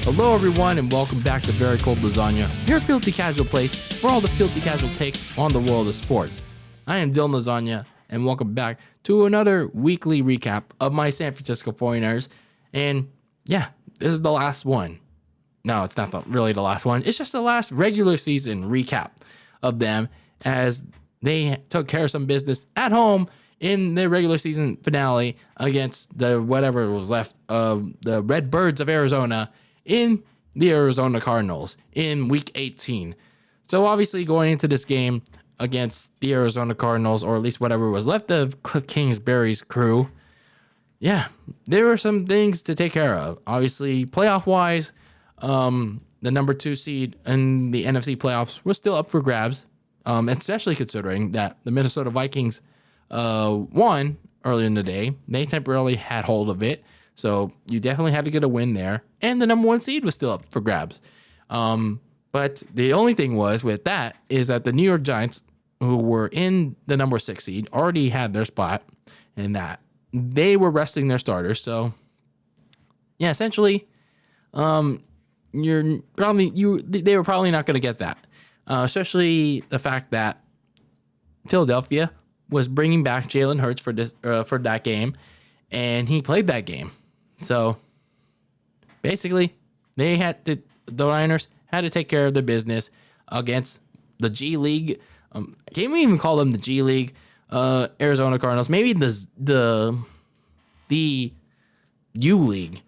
Hello, everyone, and welcome back to Very Cold Lasagna, your filthy casual place for all the filthy casual takes on the world of sports. I am DylanLasagna, and welcome back to another weekly recap of my San Francisco 49ers. And yeah, this is the last one. No, it's not really the last one. It's just the last regular season recap of them as they took care of some business at home in their regular season finale against the whatever was left of the Red Birds of Arizona in the Arizona Cardinals in Week 18. So obviously going into this game against the Arizona Cardinals, or at least whatever was left of Cliff Kingsbury's crew, yeah, there were some things to take care of. Obviously, playoff-wise, the number 2 seed in the NFC playoffs was still up for grabs, especially considering that the Minnesota Vikings won earlier in the day. They temporarily had hold of it, so you definitely had to get a win there. And the number 1 seed was still up for grabs. But the only thing was with that is that the New York Giants, who were in the number 6 seed, already had their spot in that. They were resting their starters. So, yeah, essentially, they were probably not going to get that. Especially the fact that Philadelphia was bringing back Jalen Hurts for that game, and he played that game. So basically, the Niners had to take care of their business against the G League. Can't we even call them the G League? Arizona Cardinals, maybe the U League,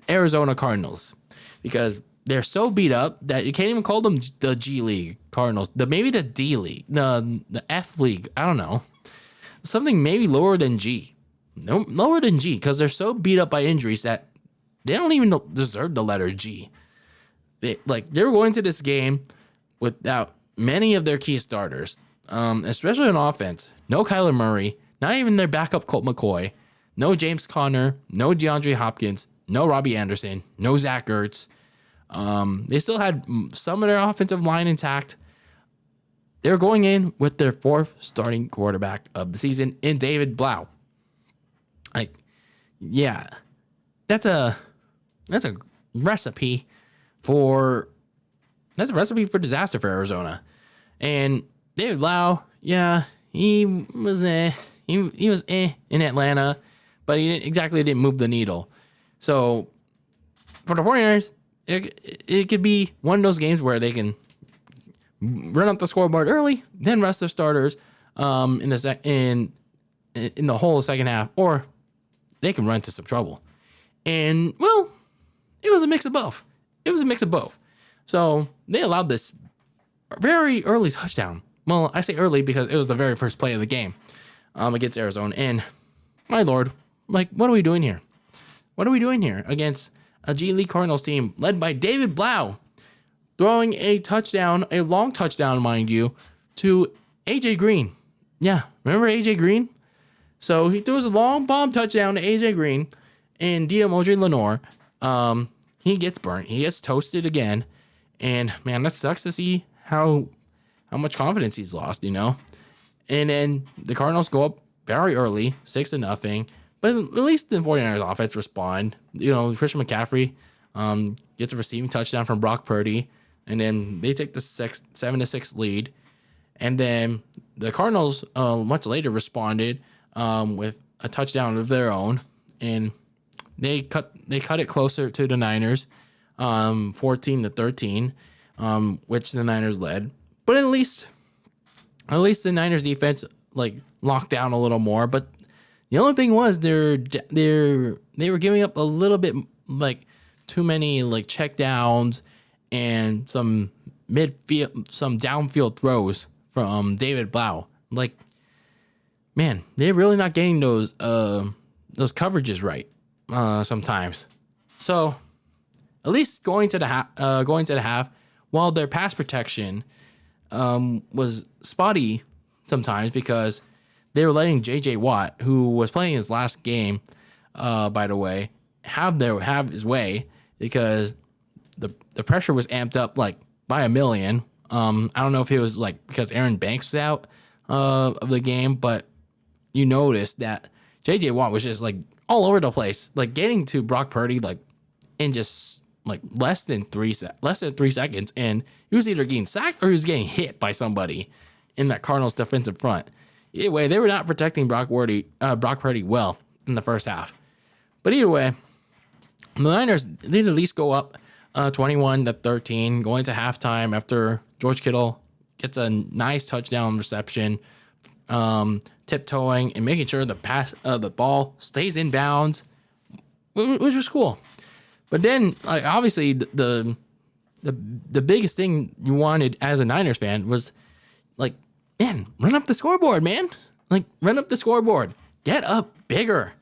Arizona Cardinals, because they're so beat up that you can't even call them the G League Cardinals. Maybe the D League, the F League. I don't know, something maybe lower than G. No, lower than G, because they're so beat up by injuries that they don't even deserve the letter G. They were going to this game without many of their key starters, especially on offense. No Kyler Murray, not even their backup Colt McCoy. No James Conner, no DeAndre Hopkins, no Robbie Anderson, no Zach Ertz. They still had some of their offensive line intact. They're going in with their 4th starting quarterback of the season in David Blau. That's a recipe for disaster for Arizona. And David Blau, he was in Atlanta, but he didn't move the needle. So for the 49ers, it could be one of those games where they can run up the scoreboard early, then rest their starters in the whole second half, or they can run into some trouble. And, well, it was a mix of both. So they allowed this very early touchdown. Well, I say early because it was the very first play of the game against Arizona. And, my Lord, what are we doing here? What are we doing here against a G League Cardinals team led by David Blau, throwing a long touchdown, mind you, to A.J. Green? Yeah, remember A.J. Green? So he throws a long bomb touchdown to A.J. Green, and Diomondre Lenore, he gets burnt. He gets toasted again. And, man, that sucks to see how much confidence he's lost, And then the Cardinals go up very early, 6-0. But at least the 49ers offense respond. Christian McCaffrey gets a receiving touchdown from Brock Purdy. And then they take the 7-6 lead. And then the Cardinals much later responded with a touchdown of their own. And they cut it closer to the Niners, 14-13, which the Niners led. But at least the Niners defense locked down a little more. But the only thing was they were giving up a little bit too many check downs and some downfield throws from David Blau. Man, they're really not getting those coverages right sometimes. So at least going to the half, while their pass protection was spotty sometimes because they were letting J.J. Watt, who was playing his last game, by the way, have his way because the pressure was amped up by a million. I don't know if it was because Aaron Banks was out of the game, but you noticed that J.J. Watt was just all over the place, getting to Brock Purdy in just like less than 3 seconds, and he was either getting sacked or he was getting hit by somebody in that Cardinals defensive front. Either way, they were not protecting Brock Purdy well in the first half. But either way, the Niners did at least go up 21-13 going to halftime after George Kittle gets a nice touchdown reception, tiptoeing and making sure the ball stays in bounds, which was cool. But then, like, obviously, the biggest thing you wanted as a Niners fan was, like, man, run up the scoreboard, man. Like, run up the scoreboard. Get up bigger.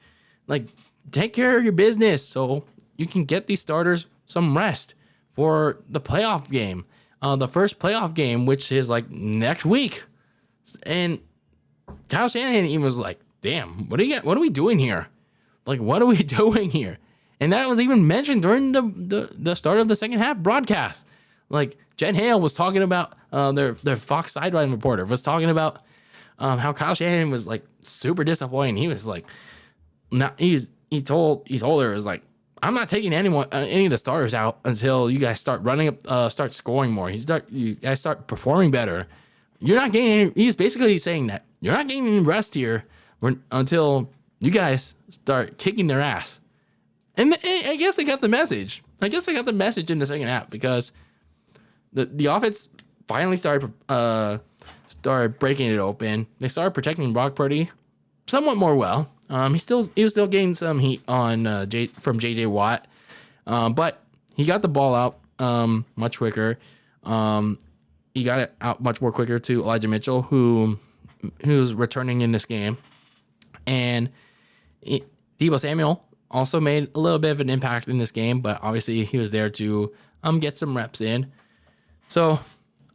Like, take care of your business so you can get these starters some rest for the playoff game. The first playoff game, which is, like, next week. And Kyle Shanahan even was like, damn, what are we doing here? Like, what are we doing here? And that was even mentioned during the start of the second half broadcast. Like, Jen Hale was talking about, their Fox sideline reporter was talking about how Kyle Shanahan was, like, super disappointed. He was like, he told her, it was like, I'm not taking any of the starters out until you guys start start scoring more. You guys start performing better. You're not getting any, he's basically saying that you're not getting any rest here until you guys start kicking their ass. And I guess I got the message. I guess I got the message in the second half because the offense finally started breaking it open. They started protecting Brock Purdy somewhat more well. He was still getting some heat on from JJ Watt, but he got the ball out much quicker. He got it out much more quicker to Elijah Mitchell, who's returning in this game, and Deebo Samuel also made a little bit of an impact in this game, but obviously he was there to get some reps in. So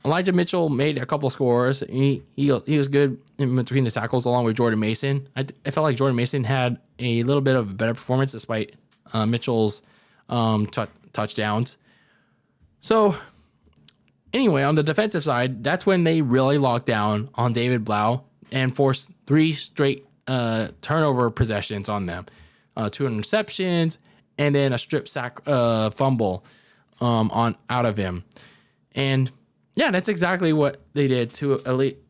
Elijah Mitchell made a couple scores. He was good in between the tackles along with Jordan Mason. I felt like Jordan Mason had a little bit of a better performance despite Mitchell's touchdowns. So anyway, on the defensive side, that's when they really locked down on David Blau and forced 3 straight turnover possessions on them. 2 interceptions, and then a strip sack fumble out of him. And yeah, that's exactly what they did to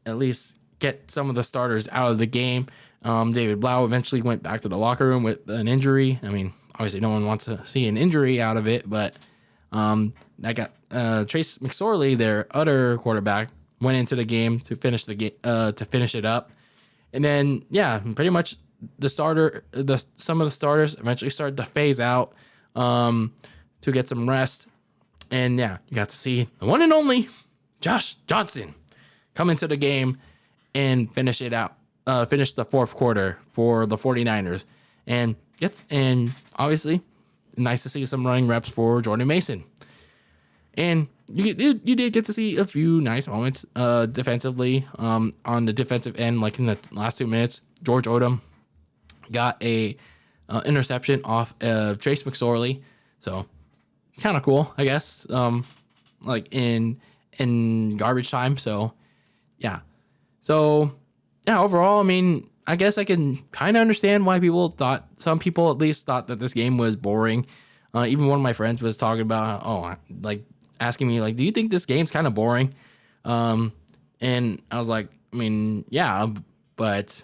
at least get some of the starters out of the game. David Blau eventually went back to the locker room with an injury. I mean, obviously no one wants to see an injury out of it, but that got Trace McSorley, their other quarterback, went into the game to finish it up. And then yeah, pretty much some of the starters eventually started to phase out to get some rest. And yeah, you got to see the one and only Josh Johnson come into the game and finish it out. Finish the fourth quarter for the 49ers. And obviously nice to see some running reps for Jordan Mason. And you did get to see a few nice moments defensively on the defensive end, like in the last 2 minutes. George Odom got a interception off of Trace McSorley, so kind of cool, I guess. Like in garbage time. So yeah. Overall, I mean, I guess I can kind of understand why some people at least thought that this game was boring. Even one of my friends was talking about, asking me, like, do you think this game's kind of boring? And I was like, I mean, yeah, but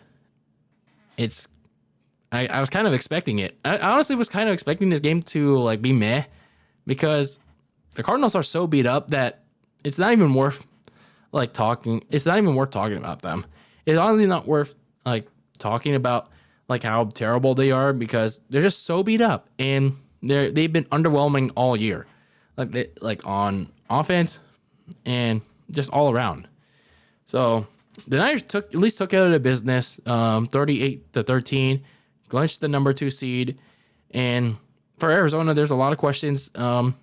I was kind of expecting it. I honestly was kind of expecting this game to, like, be meh, because the Cardinals are so beat up that it's not even worth, like, talking. It's not even worth talking about them. It's honestly not worth, like, talking about, like, how terrible they are, because they're just so beat up, and they've been underwhelming all year, like on offense and just all around. So the Niners took out of the business, 38-13, clinched the number 2 seed, and for Arizona, there's a lot of questions going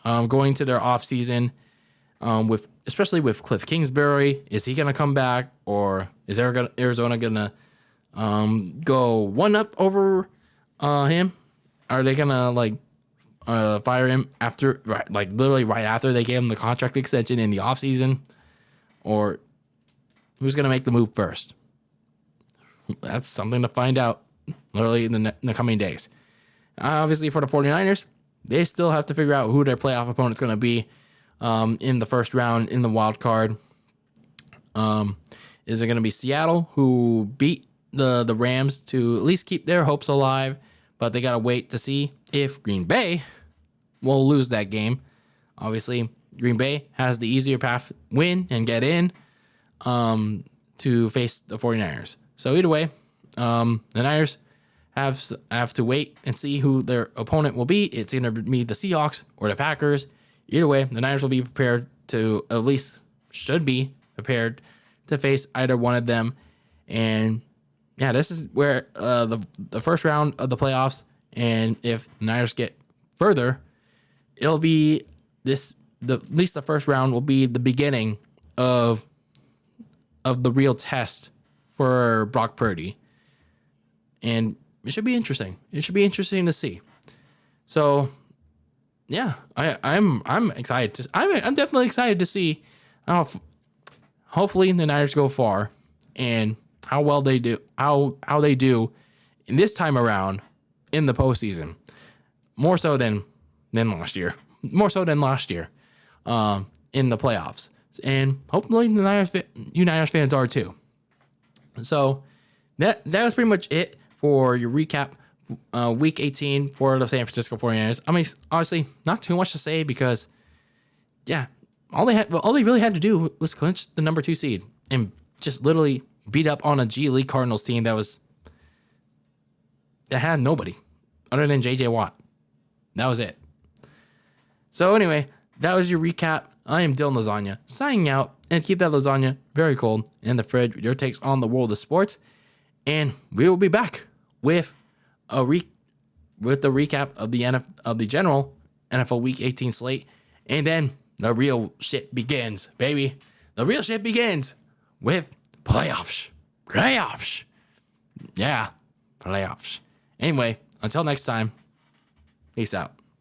to their offseason, especially with Cliff Kingsbury. Is he going to come back, or is Arizona going to go one up over him? Are they going to fire him literally right after they gave him the contract extension in the offseason? Or who's going to make the move first? That's something to find out literally in the coming days. Obviously, for the 49ers, they still have to figure out who their playoff opponent's going to be in the first round in the wild card. Is it going to be Seattle, who beat the Rams to at least keep their hopes alive, but they got to wait to see if Green Bay will lose that game. Obviously, Green Bay has the easier path win and get in to face the 49ers. So either way, the Niners have to wait and see who their opponent will be. It's either be the Seahawks or the Packers. Either way, the Niners will be prepared to, at least should be prepared to face either one of them. And yeah, this is where the first round of the playoffs, and if the Niners get further, it'll be at least the first round will be the beginning of the real test for Brock Purdy. And it should be interesting. It should be interesting to see. So yeah, I'm excited I'm definitely excited to see hopefully the Niners go far and how well they do, how they do in this time around in the postseason. More so than last year. More so than last year in the playoffs. And hopefully the Niners fans are too. So that was pretty much it for your recap week 18 for the San Francisco 49ers. I mean, honestly, not too much to say because, yeah, all they really had to do was clinch the number 2 seed and just literally beat up on a G League Cardinals team that had nobody other than JJ Watt. That was it. So anyway, that was your recap. I am Dylan Lasagna, signing out, and keep that lasagna very cold in the fridge with your takes on the world of sports. And we will be back with the recap of the general NFL Week 18 slate, and then the real shit begins, baby. The real shit begins with playoffs. Yeah, playoffs. Anyway, until next time, peace out.